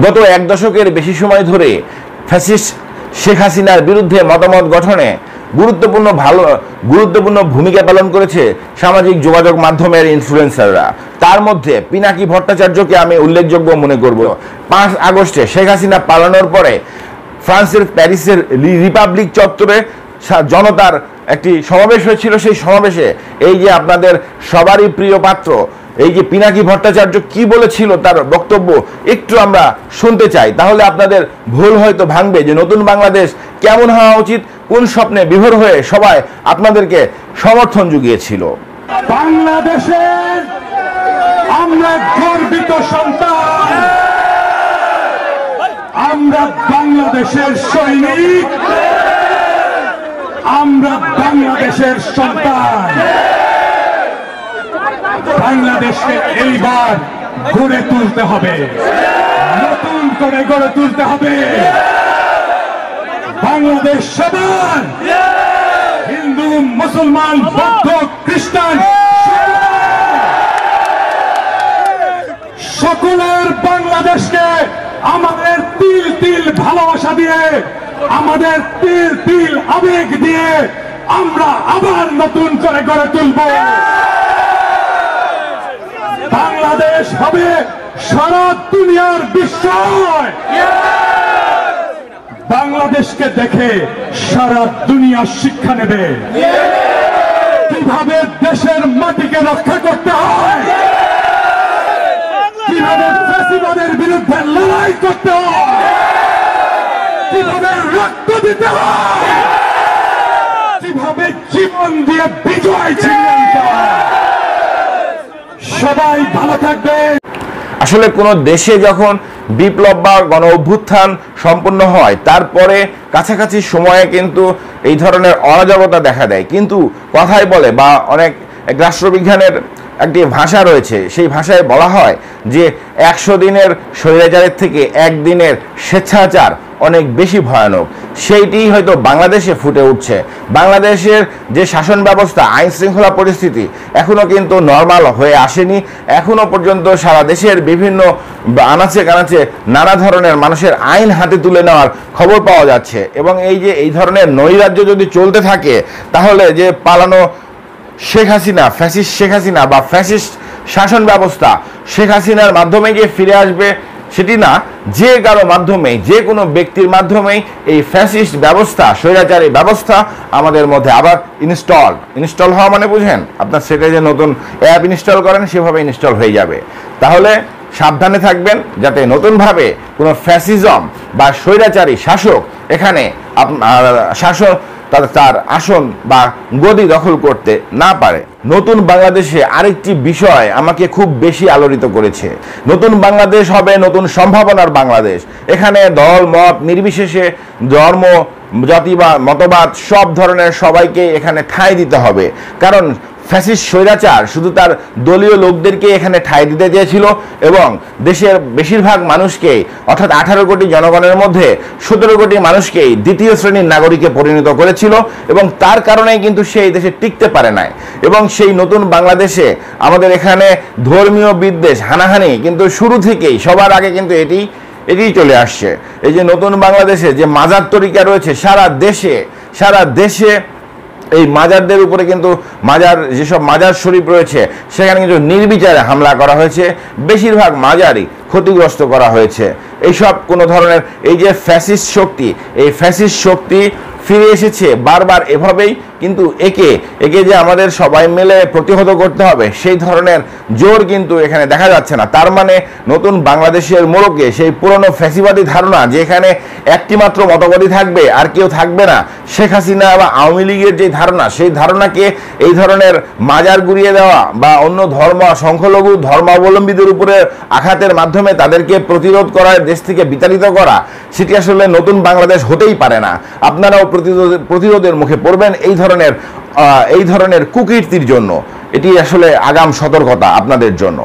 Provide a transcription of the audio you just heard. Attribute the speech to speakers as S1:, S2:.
S1: গত এক দশকের বেশি সময় ধরে ফ্যাসিস্ট শেখ হাসিনার বিরুদ্ধে মতামত গঠনে গুরুত্বপূর্ণ ভূমিকা পালন করেছে সামাজিক যোগাযোগ মাধ্যমের ইনফ্লুয়েন্সাররা। তার মধ্যে পিনাকি ভট্টাচার্যকে আমি উল্লেখযোগ্য মনে করব। 5 আগস্টে শেখ হাসিনা পালানোর পরে ফ্রান্সের প্যারিসের রিপাবলিক চত্বরে জনতার একটি সমাবেশ হয়েছিল। সেই সমাবেশে এই যে আপনাদের সবারই প্রিয় পাত্র এই যে পিনাকি ভট্টাচার্য কি বলেছিল তার বক্তব্য একটু আমরা শুনতে চাই, তাহলে আপনাদের ভুল হয়তো ভাঙবে যে নতুন বাংলাদেশ কেমন হওয়া উচিত, কোন স্বপ্নে বিভোর হয়ে সবাই আপনাদেরকে সমর্থন জুগিয়েছিল।
S2: বাংলাদেশের আমরা গর্বিত সন্তান, আমরা বাংলাদেশের সৈনিক, আমরা বাংলাদেশের সন্তান। বাংলাদেশকে এইবার গড়ে তুলতে হবে, নতুন করে গড়ে তুলতে হবে। বাংলাদেশ সবার, হিন্দু মুসলমান বৌদ্ধ খ্রিস্টান সকলের বাংলাদেশকে আমাদের তিল তিল ভালোবাসা দিয়ে, আমাদের তিল তিল আবেগ দিয়ে আমরা আবার নতুন করে গড়ে তুলব। বাংলাদেশ হবে সারা দুনিয়ার বিস্ময়। বাংলাদেশকে দেখে সারা দুনিয়া শিক্ষা নেবে কিভাবে দেশের মাটিকে রক্ষা করতে হয়, কিভাবে ফ্যাসিবাদের বিরুদ্ধে লড়াই করতে হয়, কিভাবে রক্ত দিতে হয়, কিভাবে জীবন দিয়ে বিজয় ছিনিয়ে নিতে হয়। সবাই ভালো থাকবেন।
S1: আসলে কোনো দেশে যখন বিপ্লব বা গণ অভ্যুত্থান সম্পন্ন হয় তারপরে কাছাকাছি সময়ে কিন্তু এই ধরনের অরাজকতা দেখা দেয়, কিন্তু কথাই বলে বা অনেক রাষ্ট্রবিজ্ঞানের একটি ভাষা রয়েছে, সেই ভাষায় বলা হয় যে 100 দিনের স্বৈরাচারের থেকে 1 দিনের স্বেচ্ছাচার অনেক বেশি ভয়ানক। সেইটি হয়তো বাংলাদেশে ফুটে উঠছে। বাংলাদেশের যে শাসন ব্যবস্থা, আইন শৃঙ্খলা পরিস্থিতি এখনও কিন্তু নর্মাল হয়ে আসেনি। এখনও পর্যন্ত সারা দেশের বিভিন্ন আনাচে কানাচে নানা ধরনের মানুষের আইন হাতে তুলে নেওয়ার খবর পাওয়া যাচ্ছে। এবং এই ধরনের নৈরাজ্য যদি চলতে থাকে তাহলে যে পালানো শেখ হাসিনা, ফ্যাসিস্ট শেখ হাসিনা বা ফ্যাসিস্ট শাসন ব্যবস্থা শেখ হাসিনার মাধ্যমে যে ফিরে আসবে সেটি না, যে কারো মাধ্যমে, যে কোনো ব্যক্তির মাধ্যমেই এই ফ্যাসিস্ট ব্যবস্থা, স্বৈরাচারী ব্যবস্থা আমাদের মধ্যে আবার ইনস্টল হওয়া মানে বুঝেন, আপনার সেটা যে নতুন অ্যাপ ইনস্টল করেন সেভাবে ইনস্টল হয়ে যাবে। তাহলে সাবধানে থাকবেন যাতে নতুনভাবে কোনো ফ্যাসিজম বা স্বৈরাচারী শাসক এখানে শাসক তার আসন বা গদি দখল করতে না পারে। নতুন বাংলাদেশে আরেকটি বিষয় আমাকে খুব বেশি আলোড়িত করেছে। নতুন বাংলাদেশ হবে নতুন সম্ভাবনার বাংলাদেশ। এখানে দল মত নির্বিশেষে, ধর্ম জাতি বা মতবাদ সব ধরনের সবাইকে এখানে ঠাঁই দিতে হবে। কারণ ফ্যাসিস্ট স্বৈরাচার শুধু তার দলীয় লোকদেরকে এখানে ঠাঁই দিতে চেয়েছিল এবং দেশের বেশিরভাগ মানুষকেই, অর্থাৎ 18 কোটি জনগণের মধ্যে 17 কোটি মানুষকেই দ্বিতীয় শ্রেণীর নাগরিকে পরিণত করেছিল এবং তার কারণেই কিন্তু সেই দেশে টিকতে পারে নাই। এবং সেই নতুন বাংলাদেশে আমাদের এখানে ধর্মীয় বিদ্বেষ, হানাহানি কিন্তু শুরু থেকেই সবার আগে কিন্তু এটি চলে আসছে। এই যে নতুন বাংলাদেশে যে মাজার তরিকা রয়েছে সারা দেশে এই মাজারদের উপরে কিন্তু যেসব মাজার শরীফ রয়েছে সেখানে কিন্তু নির্বিচারে হামলা করা হয়েছে, বেশিরভাগ মাজারই ক্ষতিগ্রস্ত করা হয়েছে। এইসব কোনো ধরনের এই যে ফ্যাসিস্ট শক্তি, এই ফ্যাসিস্ট শক্তি ফিরে এসেছে বারবার এভাবেই, কিন্তু একে যে আমাদের সবাই মিলে প্রতিহত করতে হবে সেই ধরনের জোর কিন্তু এখানে দেখা যাচ্ছে না। তার মানে নতুন বাংলাদেশের মোড়কে সেই পুরনো ফ্যাসিবাদী ধারণা যে এখানে একটি মাত্র মতবাদী থাকবে আর কেউ থাকবে না, শেখ হাসিনা বা আওয়ামী লীগের যে ধারণা, সেই ধারণাকে এই ধরনের মাজার গুড়িয়ে দেওয়া বা অন্য সংখ্যালঘু ধর্মাবলম্বীদের উপরে আঘাতের মাধ্যমে তাদেরকে প্রতিরোধ করার, দেশ থেকে বিতাড়িত করা, সেটি আসলে নতুন বাংলাদেশ হতেই পারে না। আপনারাও প্রতিরোধের মুখে পড়বেন এই ধরনের কুকীর্তির জন্য। এটি আসলে আগাম সতর্কতা আপনাদের জন্য।